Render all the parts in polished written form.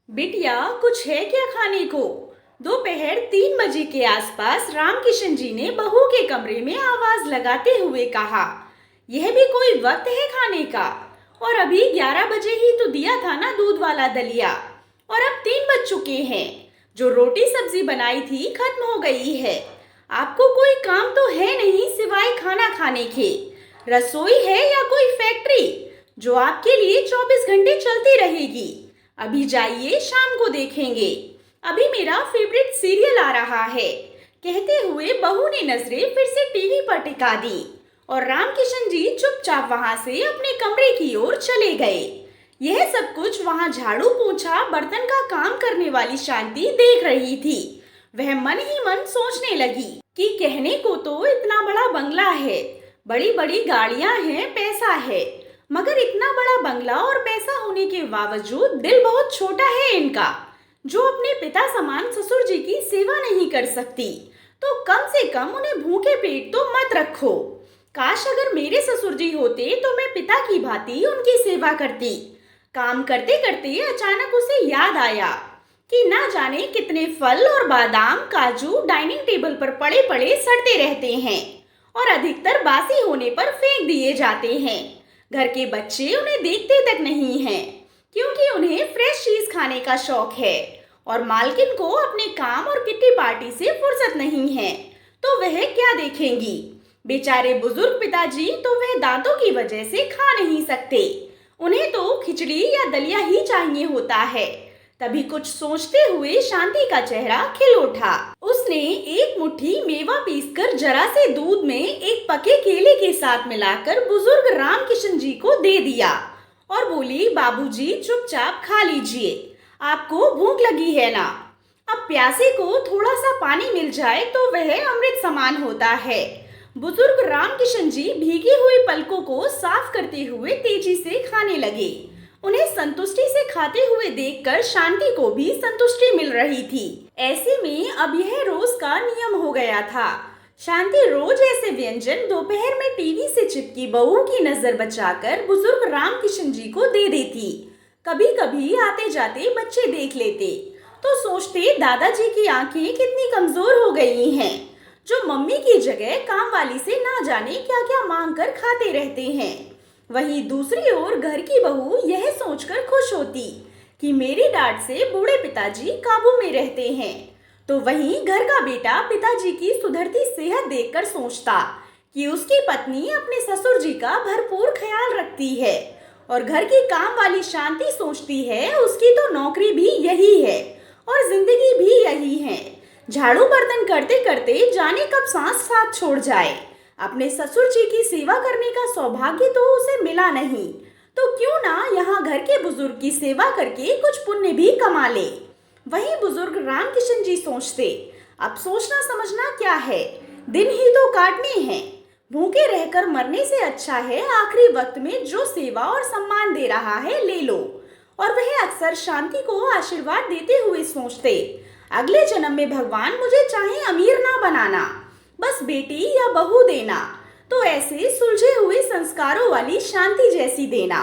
बिटिया, कुछ है क्या खाने को? दोपहर 3 बजे के आसपास रामकिशन जी ने बहू के कमरे में आवाज लगाते हुए कहा। यह भी कोई वक्त है खाने का? और अभी 11 बजे ही तो दिया था ना दूध वाला दलिया। और अब 3 बज चुके हैं। जो रोटी सब्जी बनाई थी खत्म हो गई है। आपको कोई काम तो है नहीं सिवाय खाना खाने के। रसोई है या कोई फैक्ट्री जो आपके लिए 24 घंटे चलती रहेगी? अभी जाइए, शाम को देखेंगे। अभी मेरा फेवरेट सीरियल आ रहा है। कहते हुए बहू ने नजरें फिर से टीवी पर टिका दी और रामकिशन जी चुपचाप वहां से अपने कमरे की ओर चले गए। यह सब कुछ वहां झाड़ू पोंछा बर्तन का काम करने वाली शांति देख रही थी। वह मन ही मन सोचने लगी कि कहने को तो इतना बड़ा बंगला है, बड़ी बड़ी गाड़ियां हैं, पैसा है, मगर इतना बड़ा बंगला और पैसा होने के बावजूद दिल बहुत छोटा है इनका। जो अपने पिता समान ससुर जी की सेवा नहीं कर सकती तो कम से कम उन्हें भूखे पेट तो मत रखो। काश अगर मेरे ससुर जी होते तो मैं पिता की भांति उनकी सेवा करती। काम करते करते अचानक उसे याद आया कि ना जाने कितने फल और बादाम काजू डाइनिंग टेबल पर पड़े पड़े सड़ते रहते हैं और अधिकतर बासी होने पर फेंक दिए जाते हैं। घर के बच्चे उन्हें देखते तक नहीं हैं क्योंकि उन्हें फ्रेश चीज खाने का शौक है और मालकिन को अपने काम और किट्टी पार्टी से फुर्सत नहीं है तो वह क्या देखेंगी। बेचारे बुजुर्ग पिताजी तो वह दांतों की वजह से खा नहीं सकते। उन्हें तो खिचड़ी या दलिया ही चाहिए होता है। तभी कुछ सोचते हुए शांति का चेहरा खिल उठा। उसने एक मुट्ठी मेवा पीसकर जरा से दूध में एक पके केले के साथ मिलाकर बुजुर्ग रामकिशन जी को दे दिया और बोली, बाबूजी चुपचाप खा लीजिए, आपको भूख लगी है ना। अब प्यासे को थोड़ा सा पानी मिल जाए तो वह अमृत समान होता है। बुजुर्ग रामकिशन जी भीगी हुई पलकों को साफ करते हुए तेजी से खाने लगे। उन्हें संतुष्टि से खाते हुए देखकर शांति को भी संतुष्टि मिल रही थी। ऐसे में अब यह रोज का नियम हो गया था। शांति रोज ऐसे व्यंजन दोपहर में टीवी से चिपकी बहू की नजर बचाकर बुजुर्ग रामकिशन जी को दे देती। कभी कभी आते जाते बच्चे देख लेते तो सोचते, दादाजी की आंखें कितनी कमजोर हो गई हैं, जो मम्मी की जगह काम वाली से ना जाने क्या क्या मांग कर खाते रहते हैं। वहीं दूसरी ओर घर की बहू यह सोचकर खुश होती कि मेरी डांट से बूढ़े पिताजी काबू में रहते हैं, तो वहीं घर का बेटा पिताजी की सुधरती सेहत देखकर सोचता कि उसकी पत्नी अपने ससुर जी का भरपूर ख्याल रखती है। और घर की काम वाली शांति सोचती है उसकी तो नौकरी भी यही है और जिंदगी भी यही है। झाड़ू बर्तन करते करते जाने कब सांस साथ छोड़ जाए। अपने ससुर जी की सेवा करने का सौभाग्य तो उसे मिला नहीं, तो क्यों ना यहाँ घर के बुजुर्ग की सेवा करके कुछ पुण्य भी कमा ले। वही बुजुर्ग रामकिशन जी सोचते, अब सोचना समझना क्या है, दिन ही तो काटने हैं। भूखे रहकर मरने से अच्छा है आखिरी वक्त में जो सेवा और सम्मान दे रहा है ले लो। और वह अक्सर शांति को आशीर्वाद देते हुए सोचते, अगले जन्म में भगवान मुझे चाहे अमीर ना बनाना, बस बेटी या बहू देना, तो ऐसे सुलझे हुए संस्कारों वाली शांति जैसी देना।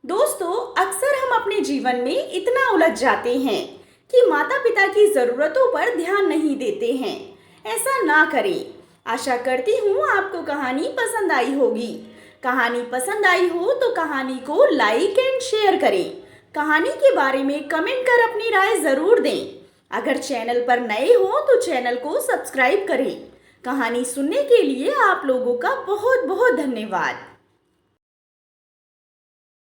दोस्तों, अक्सर हम अपने जीवन में इतना उलझ जाते हैं कि माता पिता की जरूरतों पर ध्यान नहीं देते हैं। ऐसा ना करें। आशा करती हूँ आपको कहानी पसंद आई होगी। कहानी पसंद आई हो तो कहानी को लाइक एंड शेयर करें। कहानी के बारे में कमेंट कर अपनी राय जरूर दें। अगर चैनल पर नए हो तो चैनल को सब्सक्राइब करें। कहानी सुनने के लिए आप लोगों का बहुत बहुत धन्यवाद।